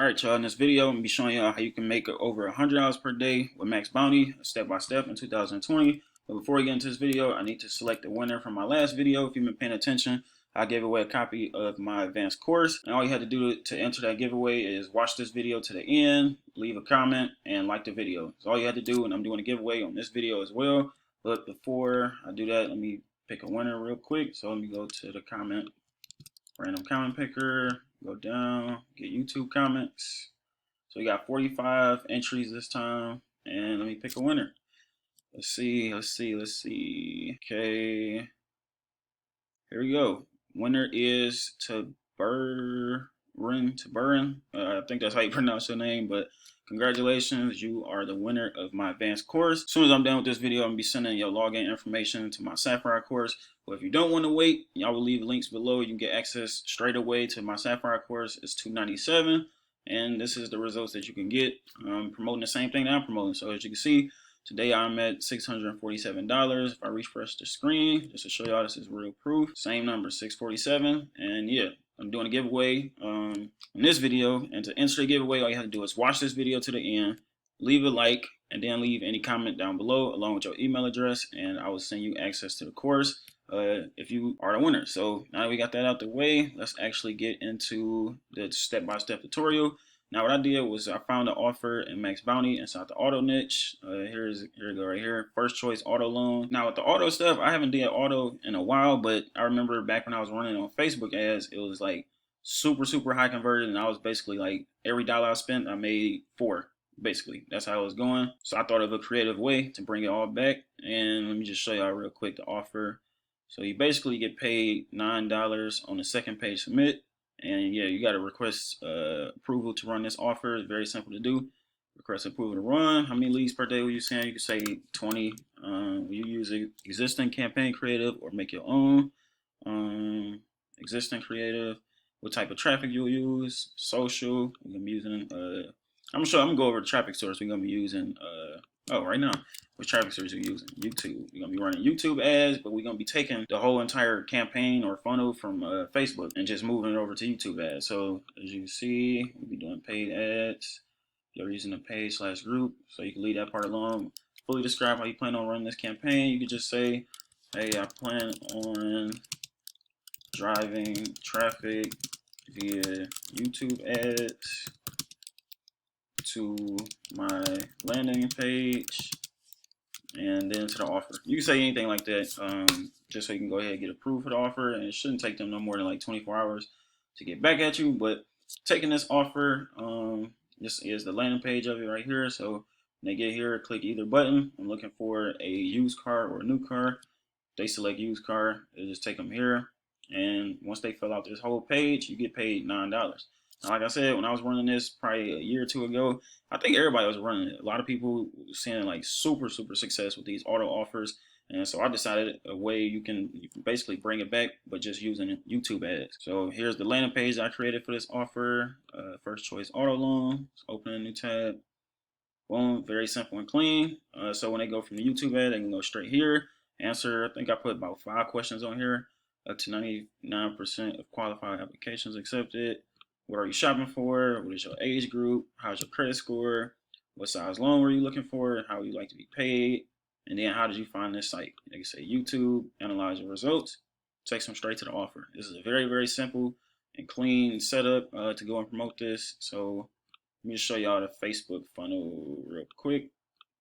Alright y'all, in this video I'm going to be showing y'all how you can make over $100 per day with MaxBounty step by step in 2020. But before we get into this video, I need to select the winner from my last video. If you've been paying attention, I gave away a copy of my advanced course, and all you had to do to enter that giveaway is watch this video to the end, leave a comment, and like the video. That's all you had to do, and I'm doing a giveaway on this video as well. But before I do that, let me pick a winner real quick. So let me go to the comment, random comment picker, go down, get YouTube comments. So we got 45 entries this time, and let me pick a winner. Let's see. Okay, here we go. Winner is Taburin. I think that's how you pronounce your name, but congratulations, you are the winner of my advanced course. As soon as I'm done with this video, I'm gonna be sending your login information to my Sapphire course. But if you don't want to wait, I will leave links below. You can get access straight away to my Sapphire course. It's $297, and this is the results that you can get. I'm promoting the same thing that I'm promoting. So as you can see, today I'm at $647. If I refresh the screen, just to show y'all this is real proof, same number, 647. And yeah, I'm doing a giveaway in this video. And to enter the giveaway, all you have to do is watch this video to the end, leave a like, and then leave any comment down below along with your email address, and I will send you access to the course if you are the winner. So now that we got that out the way, let's actually get into the step-by-step tutorial. Now what I did was I found an offer in MaxBounty inside the auto niche. Here we go right here. First choice auto loan. Now with the auto stuff, I haven't did auto in a while, but I remember back when I was running on Facebook ads, it was like super high converted, and I was basically like every dollar I spent, I made $4. Basically, that's how it was going. So I thought of a creative way to bring it all back, and let me just show y'all real quick the offer. So you basically get paid $9 on the second page submit. And yeah, you got to request approval to run this offer. It's very simple to do. Request approval to run. How many leads per day were you saying? You can say 20. You use existing campaign creative or make your own. Existing creative. What type of traffic you'll use? Social. We're gonna be using. I'm gonna go over the traffic source. We're gonna be using. Right now, which traffic source we're using? YouTube. We're gonna be running YouTube ads, but we're gonna be taking the whole entire campaign or funnel from Facebook and just moving it over to YouTube ads. So as you can see, we'll be doing paid ads. You're using a page/group, so you can leave that part alone. Fully describe how you plan on running this campaign. You could just say, hey, I plan on driving traffic via YouTube ads to my landing page and then to the offer. You can say anything like that, just so you can go ahead and get approved for the offer, and it shouldn't take them no more than like 24 hours to get back at you. But taking this offer, this is the landing page of it right here. So when they get here, click either button. I'm looking for a used car or a new car. They select used car, they just take them here, and once they fill out this whole page, you get paid $9. Now, like I said, when I was running this probably a year or two ago, I think everybody was running it. A lot of people were seeing like super success with these auto offers, and so I decided a way you can basically bring it back, but just using YouTube ads. So here's the landing page I created for this offer. First choice auto loan. Let's open a new tab. Boom, very simple and clean. So when they go from the YouTube ad, they can go straight here. Answer, I think I put about 5 questions on here. Up to 99% of qualified applications accepted. What are you shopping for? What is your age group? How's your credit score? What size loan were you looking for? How would you like to be paid? And then how did you find this site? They can say YouTube, analyze your results, takes them straight to the offer. This is a very simple and clean setup to go and promote this. So let me just show y'all the Facebook funnel real quick.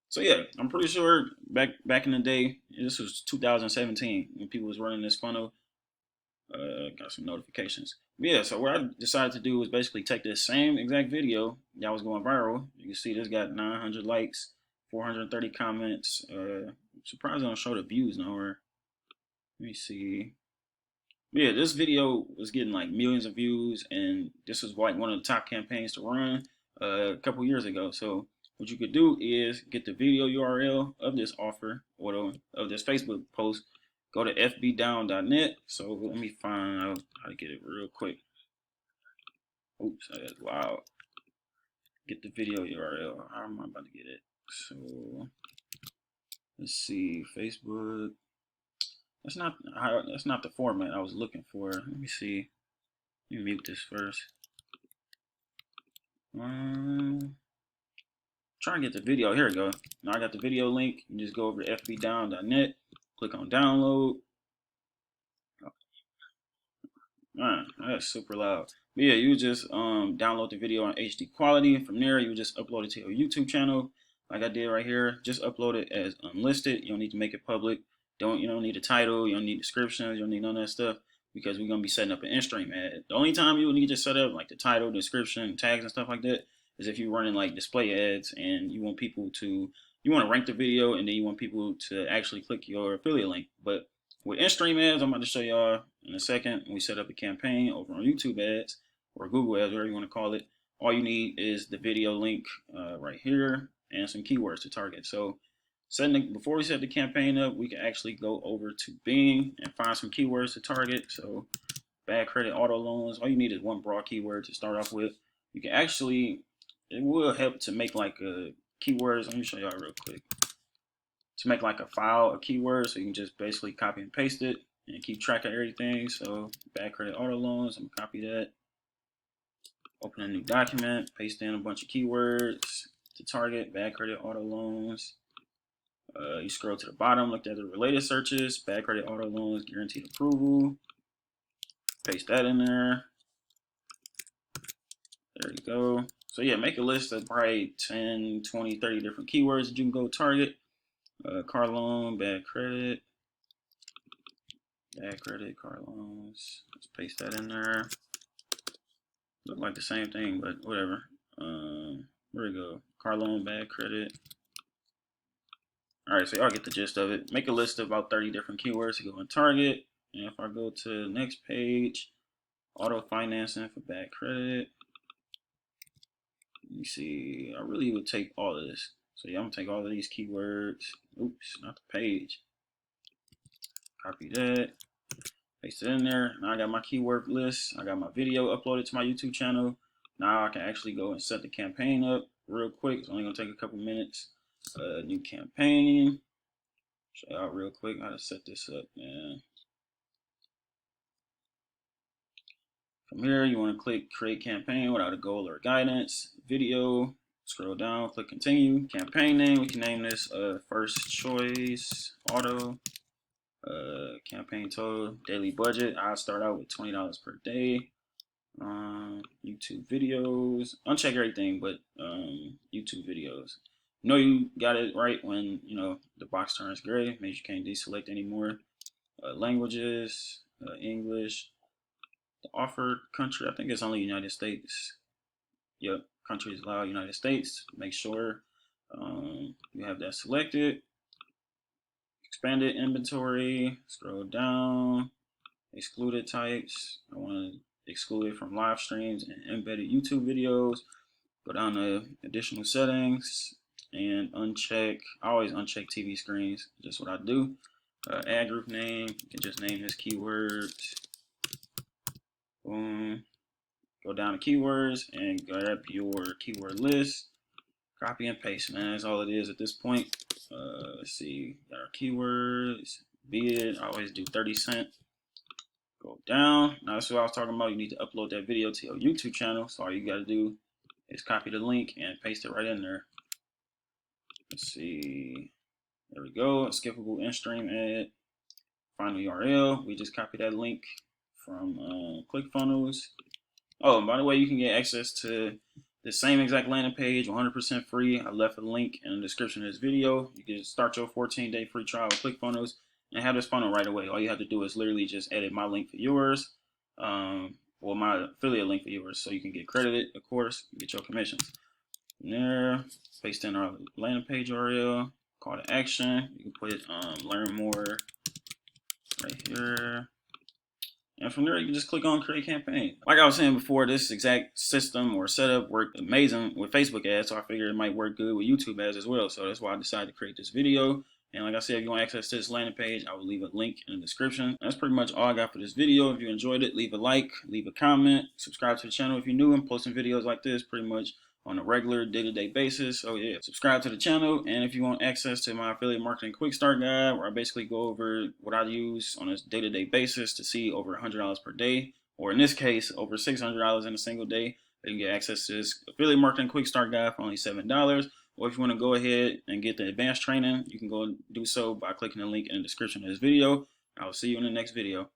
So yeah, I'm pretty sure back in the day, this was 2017 when people was running this funnel. Got some notifications. Yeah, so what I decided to do was basically take this same exact video that was going viral. You can see this got 900 likes, 430 comments. I'm surprised I don't show the views nowhere. Let me see. Yeah, this video was getting like millions of views, and this was like one of the top campaigns to run a couple years ago. So what you could do is get the video URL of this offer or of this Facebook post. Go to fbdown.net. So let me find out how to get it real quick. Oops, that's loud. Get the video URL. How am I about to get it? So let's see, Facebook. That's not the format I was looking for. Let me see. Let me mute this first. Trying to get the video. Here we go. Now I got the video link. You just go over to fbdown.net, click on download. Man, that's super loud. But yeah, you just download the video on HD quality, and from there you just upload it to your YouTube channel, like I did right here. Just upload it as unlisted. You don't need to make it public. You don't need a title. You don't need descriptions. You don't need none of that stuff because we're gonna be setting up an in-stream ad. The only time you will need to set up like the title, description, tags, and stuff like that is if you're running like display ads and you want people to want to rank the video and then you want people to actually click your affiliate link. But with in-stream ads, I'm about to show y'all in a second. We set up a campaign over on YouTube ads or Google ads, whatever you want to call it. All you need is the video link right here and some keywords to target. So before we set the campaign up, we can actually go over to Bing and find some keywords to target. So bad credit, auto loans. All you need is one broad keyword to start off with. You can actually, it will help to make like a keywords. Let me show y'all real quick. To make like a file of keywords, so you can just basically copy and paste it and keep track of everything. So bad credit auto loans, I'm gonna copy that. Open a new document, paste in a bunch of keywords to target bad credit auto loans. You scroll to the bottom, look at the related searches, bad credit auto loans, guaranteed approval. Paste that in there. There you go. So yeah, make a list of probably 10, 20, 30 different keywords that you can go target. Car loan, bad credit, car loans. Let's paste that in there. Look like the same thing, but whatever. Where we go? Car loan, bad credit. All right, so y'all get the gist of it. Make a list of about 30 different keywords to go and target. And if I go to the next page, auto financing for bad credit. Let me see. I really would take all of this. So yeah, I'm gonna take all of these keywords. Oops, not the page. Copy that. Paste it in there. Now I got my keyword list. I got my video uploaded to my YouTube channel. Now I can actually go and set the campaign up real quick. It's only gonna take a couple minutes. New campaign. Show y'all real quick how to set this up, man. From here, you want to click create campaign without a goal or guidance. Video. Scroll down, click continue. Campaign name, we can name this first choice auto. Campaign total, daily budget. I'll start out with $20 per day. YouTube videos. Uncheck everything but YouTube videos. You know you got it right when the box turns gray. Means you can't deselect anymore. Languages, English. The offered country, I think it's only United States. Yep, countries allow United States. Make sure you have that selected. Expanded inventory. Scroll down. Excluded types. I want to exclude it from live streams and embedded YouTube videos. Go down to additional settings and uncheck. I always uncheck TV screens. Just what I do. Ad group name. You can just name this keyword. Boom. Go down to keywords and grab your keyword list. Copy and paste, man. That's all it is at this point. Let's see. Got our keywords. Bid. I always do 30 cents. Go down. Now that's what I was talking about. You need to upload that video to your YouTube channel. So all you got to do is copy the link and paste it right in there. Let's see. There we go. A skippable in-stream ad. Final URL. We just copy that link from ClickFunnels. Oh, and by the way, you can get access to the same exact landing page, 100% free. I left a link in the description of this video. You can start your 14-day free trial with ClickFunnels and have this funnel right away. All you have to do is literally just edit my link for yours, or my affiliate link for yours, so you can get credited, of course, and get your commissions. From there, paste in our landing page URL, call to action. You can put learn more right here. And from there, you can just click on create campaign. Like I was saying before, this exact system or setup worked amazing with Facebook ads, so I figured it might work good with YouTube ads as well. So that's why I decided to create this video. And like I said, if you want access to this landing page, I will leave a link in the description. That's pretty much all I got for this video. If you enjoyed it, leave a like, leave a comment, subscribe to the channel if you're new. I'm posting videos like this pretty much on a regular day-to-day basis. So yeah, subscribe to the channel. And if you want access to my affiliate marketing quick start guide, where I basically go over what I use on a day-to-day basis to see over $100 per day, or in this case, over $600 in a single day, You can get access to this affiliate marketing quick start guide for only $7. Or if you want to go ahead and get the advanced training, you can go and do so by clicking the link in the description of this video. I will see you in the next video.